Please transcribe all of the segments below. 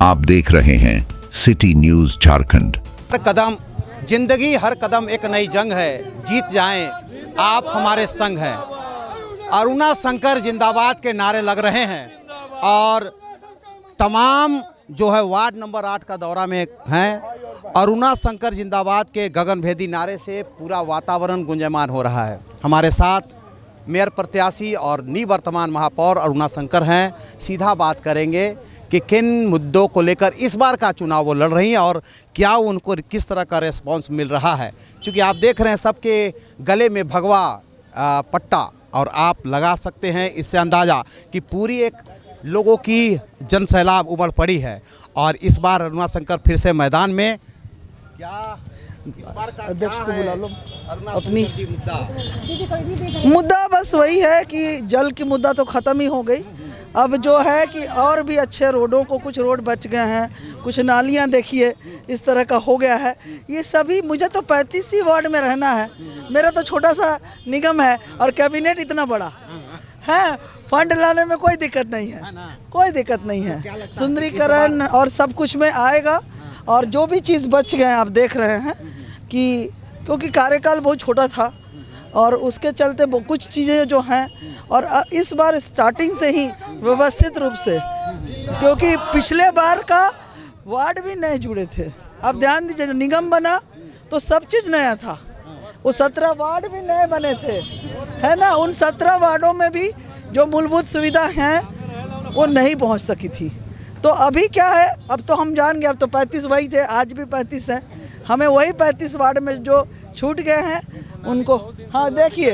आप देख रहे हैं सिटी न्यूज झारखंड। हर कदम जिंदगी, हर कदम एक नई जंग है। जीत जाएं आप हमारे संग हैं। अरुणा शंकर जिंदाबाद के नारे लग रहे हैं और तमाम जो है वार्ड नंबर 8 का दौरा में हैं। अरुणा शंकर जिंदाबाद के गगनभेदी नारे से पूरा वातावरण गुंजयमान हो रहा है। हमारे साथ मेयर प्रत्याशी और निवर्तमान महापौर अरुणा शंकर हैं। सीधा बात करेंगे कि किन मुद्दों को लेकर इस बार का चुनाव वो लड़ रही हैं और क्या उनको किस तरह का रेस्पॉन्स मिल रहा है। क्योंकि आप देख रहे हैं सबके गले में भगवा पट्टा और आप लगा सकते हैं इससे अंदाज़ा कि पूरी एक लोगों की जन सैलाब उमड़ पड़ी है। और इस बार अरुणा शंकर फिर से मैदान में। क्या इस बार का अध्यक्ष को बुला लो। अपनी मुद्दा बस वही है कि जल की मुद्दा तो ख़त्म ही हो गई। अब जो है कि और भी अच्छे रोडों को, कुछ रोड बच गए हैं, कुछ नालियां देखिए इस तरह का हो गया है। ये सभी, मुझे तो 35 वार्ड में रहना है। मेरा तो छोटा सा निगम है और कैबिनेट इतना बड़ा है। फंड लाने में कोई दिक्कत नहीं है, कोई दिक्कत नहीं है। सुंदरीकरण और सब कुछ में आएगा। और जो भी चीज़ बच गए आप देख रहे हैं कि क्योंकि कार्यकाल बहुत छोटा था और उसके चलते कुछ चीज़ें जो हैं, और इस बार स्टार्टिंग से ही व्यवस्थित रूप से, क्योंकि पिछले बार का वार्ड भी नए जुड़े थे। अब ध्यान दीजिए, निगम बना तो सब चीज़ नया था। वो 17 वार्ड भी नए बने थे, है ना। उन 17 वार्डों में भी जो मूलभूत सुविधा हैं वो नहीं पहुंच सकी थी। तो अभी क्या है, अब तो हम जान गए। अब तो 35 वही थे, आज भी 35 हैं। हमें वही 35 वार्ड में जो छूट गए हैं उनको, हाँ देखिए,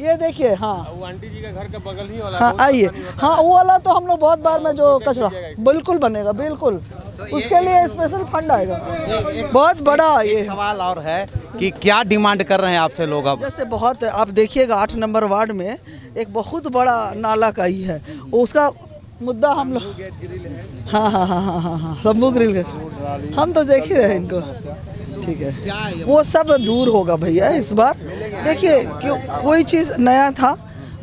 ये देखिए, हाँ वो आंटी जी के घर के बगल ही वाला, हाँ आइए, हाँ वो वाला तो हम लोग बहुत बार में जो कचरा बिल्कुल बनेगा, बिल्कुल उसके लिए स्पेशल फंड आएगा बहुत बड़ा। ये सवाल और है कि क्या डिमांड कर रहे हैं आपसे लोग। अब जैसे बहुत है, आप देखिएगा 8 नंबर वार्ड में एक बहुत बड़ा नाला का ही है, उसका मुद्दा हम लोग, हाँ हाँ हाँ हाँ हाँ हाँ शंभू ग्रिल, हम तो देख ही रहे इनको, ठीक है। वो सब दूर होगा भैया इस बार। देखिए क्यों, कोई चीज़ नया था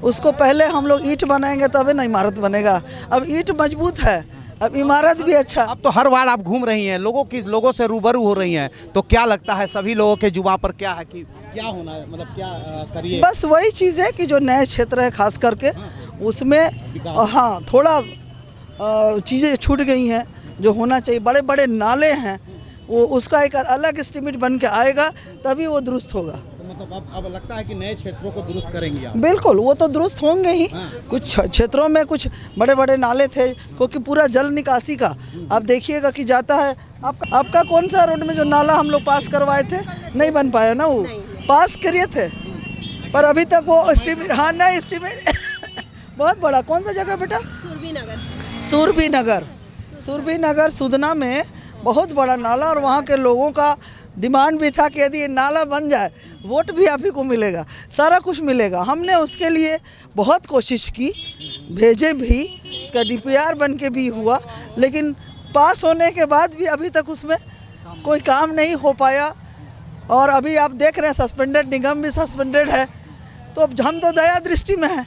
उसको पहले हम लोग ईंट बनाएंगे तभी ना इमारत बनेगा। अब ईंट मजबूत है, अब इमारत भी अच्छा। अब तो हर बार आप घूम रही हैं, लोगों से रूबरू हो रही हैं, तो क्या लगता है सभी लोगों के जुबान पर क्या है कि क्या होना है, मतलब क्या करिए। बस वही चीज़ है कि जो नए क्षेत्र है खास करके उसमें हाँ थोड़ा चीज़ें छूट गई हैं जो होना चाहिए। बड़े बड़े नाले हैं, वो उसका एक अलग एस्टीमेट बन के आएगा तभी वो दुरुस्त होगा। तो मतलब अब लगता है कि नए क्षेत्रों को दुरुस्त करेंगे आप। बिल्कुल, वो तो दुरुस्त होंगे ही। कुछ क्षेत्रों में कुछ बड़े बड़े नाले थे क्योंकि पूरा जल निकासी का आप देखिएगा कि जाता है। आपका कौन सा रोड में जो नाला हम लोग पास करवाए थे नहीं बन पाया ना, वो पास करिए थे पर अभी तक वो एस्टीमेट, हाँ नया एस्टीमेट बहुत बड़ा। कौन सा जगह बेटा? सुरभि नगर सुदना में बहुत बड़ा नाला, और वहाँ के लोगों का डिमांड भी था कि यदि ये नाला बन जाए वोट भी आप ही को मिलेगा, सारा कुछ मिलेगा। हमने उसके लिए बहुत कोशिश की, भेजे भी, उसका DPR बन के भी हुआ, लेकिन पास होने के बाद भी अभी तक उसमें कोई काम नहीं हो पाया। और अभी आप देख रहे हैं सस्पेंडेड, निगम भी सस्पेंडेड है। तो अब हम तो दया दृष्टि में हैं,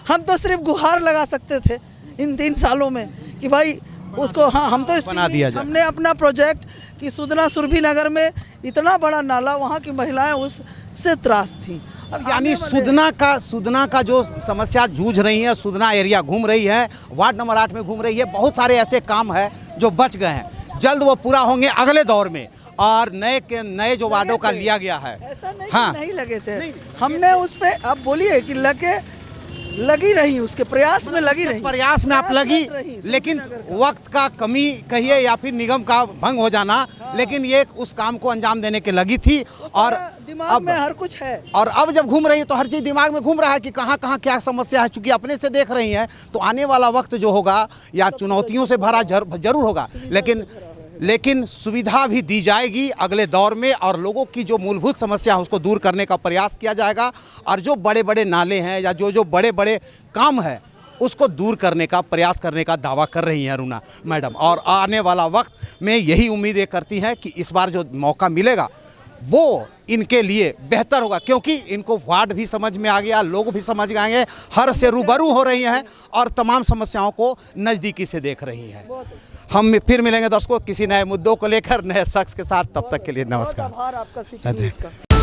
हम तो सिर्फ गुहार लगा सकते थे इन 3 सालों में कि भाई उसको, हाँ हम तो बना दिया जाए। हमने अपना प्रोजेक्ट कि सुदना सुरभि नगर में इतना बड़ा नाला, वहाँ की महिलाएं उससे त्रास थी। अब यानी सुदना का जो समस्या जूझ रही है, सुदना एरिया घूम रही है, वार्ड नंबर 8 में घूम रही है। बहुत सारे ऐसे काम है जो बच गए हैं, जल्द वो पूरा होंगे अगले दौर में। और नए जो वार्डों का लिया गया है, ऐसा नहीं हाँ नहीं लगे थे, हमने उस पे, आप बोलिए कि लगी रही, उसके प्रयास में लगी रही, प्रयास में आप लगी, लेकिन वक्त का कमी कहिए या फिर निगम का भंग हो जाना, लेकिन ये उस काम को अंजाम देने के लगी थी। और दिमाग में हर कुछ है, और अब जब घूम रही है तो हर चीज़ दिमाग में घूम रहा है कि कहाँ कहाँ क्या समस्या है। चूंकि अपने से देख रही हैं तो आने वाला वक्त जो होगा या चुनौतियों से भरा जरूर होगा, लेकिन सुविधा भी दी जाएगी अगले दौर में, और लोगों की जो मूलभूत समस्या है उसको दूर करने का प्रयास किया जाएगा। और जो बड़े बड़े नाले हैं या जो बड़े बड़े काम है उसको दूर करने का प्रयास करने का दावा कर रही हैं अरुणा मैडम। और आने वाला वक्त में यही उम्मीदें करती हैं कि इस बार जो मौका मिलेगा वो इनके लिए बेहतर होगा, क्योंकि इनको वार्ड भी समझ में आ गया, लोग भी समझ गए, हर से रूबरू हो रही हैं और तमाम समस्याओं को नज़दीकी से देख रही हैं। हम फिर मिलेंगे दर्शकों किसी नए मुद्दों को लेकर नए शख्स के साथ। तब तक के लिए बहुत नमस्कार। आभार आपका सिटी न्यूज़ का।